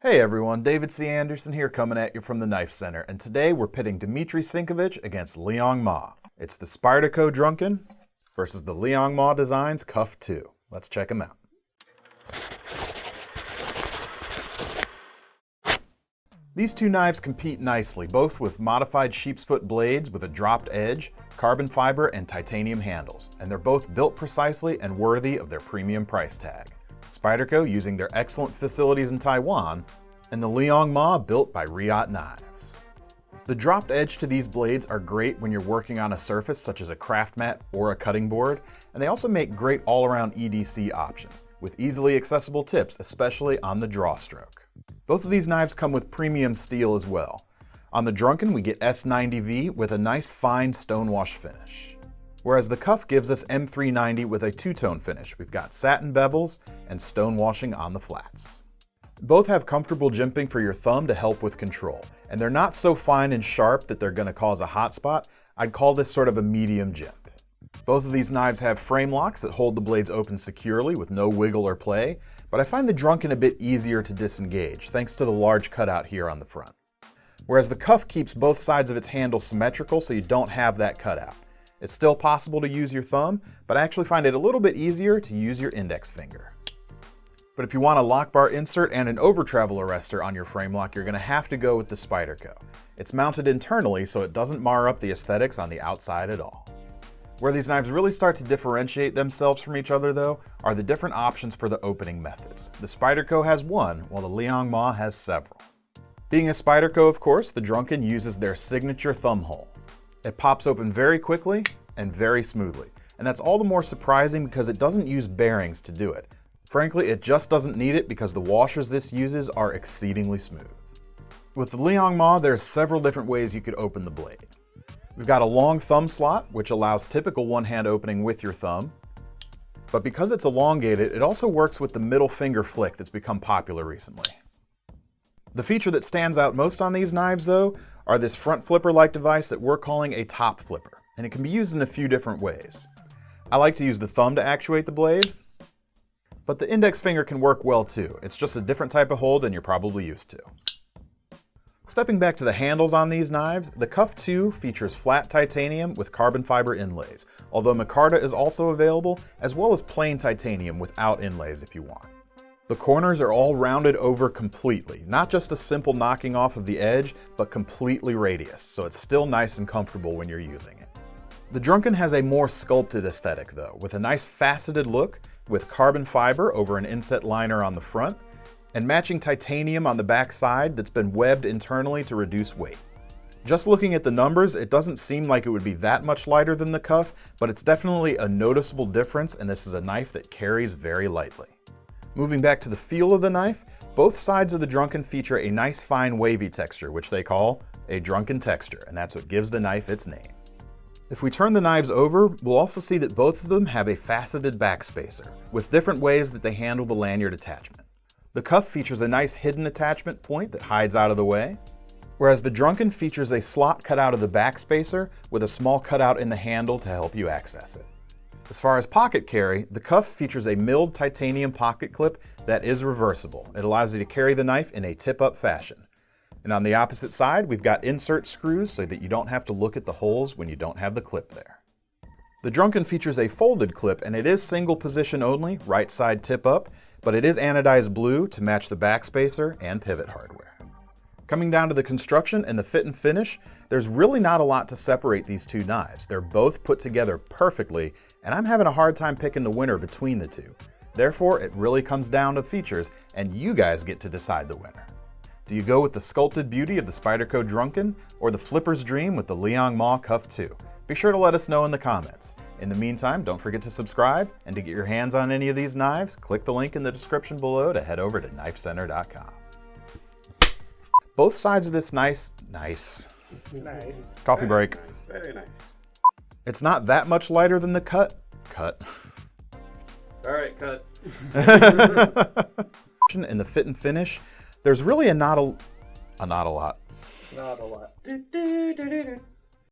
Hey everyone, David C. Anderson here coming at you from the Knife Center, and today we're pitting Dmitry Sinkevich against Liong Mah. It's the Spyderco Drunken versus the Liong Mah Designs KUF 2. Let's check them out. These two knives compete nicely, both with modified sheepsfoot blades with a dropped edge, carbon fiber, and titanium handles, and they're both built precisely and worthy of their premium price tag. Spyderco using their excellent facilities in Taiwan, and the Liong Mah built by Riot Knives. The dropped edge to these blades are great when you're working on a surface such as a craft mat or a cutting board, and they also make great all-around EDC options, with easily accessible tips, especially on the draw stroke. Both of these knives come with premium steel as well. On the Drunken, we get S90V with a nice fine stonewash finish, whereas the KUF gives us M390 with a two-tone finish. We've got satin bevels and stonewashing on the flats. Both have comfortable jimping for your thumb to help with control, and they're not so fine and sharp that they're going to cause a hot spot. I'd call this sort of a medium jimp. Both of these knives have frame locks that hold the blades open securely with no wiggle or play, but I find the Drunken a bit easier to disengage thanks to the large cutout here on the front. Whereas the KUF keeps both sides of its handle symmetrical so you don't have that cutout. It's still possible to use your thumb, but I actually find it a little bit easier to use your index finger. But if you want a lock bar insert and an over-travel arrestor on your frame lock, you're going to have to go with the Spyderco. It's mounted internally so it doesn't mar up the aesthetics on the outside at all. Where these knives really start to differentiate themselves from each other though, are the different options for the opening methods. The Spyderco has one, while the Liong Mah has several. Being a Spyderco, of course, the Drunken uses their signature thumb hole. It pops open very quickly and very smoothly, and that's all the more surprising because it doesn't use bearings to do it. Frankly, it just doesn't need it because the washers this uses are exceedingly smooth. With the Liong Mah, there's several different ways you could open the blade. We've got a long thumb slot, which allows typical one-hand opening with your thumb, but because it's elongated, it also works with the middle finger flick that's become popular recently. The feature that stands out most on these knives, though, are this front flipper-like device that we're calling a top flipper, and it can be used in a few different ways. I like to use the thumb to actuate the blade, but the index finger can work well too. It's just a different type of hold than you're probably used to. Stepping back to the handles on these knives, the KUF 2 features flat titanium with carbon fiber inlays, although micarta is also available, as well as plain titanium without inlays if you want. The corners are all rounded over completely, not just a simple knocking off of the edge, but completely radius, so it's still nice and comfortable when you're using it. The Drunken has a more sculpted aesthetic though, with a nice faceted look with carbon fiber over an inset liner on the front, and matching titanium on the back side that's been webbed internally to reduce weight. Just looking at the numbers, it doesn't seem like it would be that much lighter than the KUF, but it's definitely a noticeable difference, and this is a knife that carries very lightly. Moving back to the feel of the knife, both sides of the Drunken feature a nice fine wavy texture, which they call a Drunken texture, and that's what gives the knife its name. If we turn the knives over, we'll also see that both of them have a faceted backspacer, with different ways that they handle the lanyard attachment. The KUF features a nice hidden attachment point that hides out of the way, whereas the Drunken features a slot cut out of the backspacer with a small cutout in the handle to help you access it. As far as pocket carry, the KUF features a milled titanium pocket clip that is reversible. It allows you to carry the knife in a tip-up fashion. And on the opposite side, we've got insert screws so that you don't have to look at the holes when you don't have the clip there. The Drunken features a folded clip, and it is single position only, right side tip up, but it is anodized blue to match the backspacer and pivot hardware. Coming down to the construction and the fit and finish, there's really not a lot to separate these two knives. They're both put together perfectly, and I'm having a hard time picking the winner between the two. Therefore, it really comes down to features, and you guys get to decide the winner. Do you go with the sculpted beauty of the Spyderco Drunken, or the flipper's dream with the Liong Mah KUF 2? Be sure to let us know in the comments. In the meantime, don't forget to subscribe, and to get your hands on any of these knives, click the link in the description below to head over to KnifeCenter.com. Both sides of this nice. Coffee break. Nice, very nice. It's not that much lighter than the cut. All right, cut. In the fit and finish, there's really not a lot. Not a lot.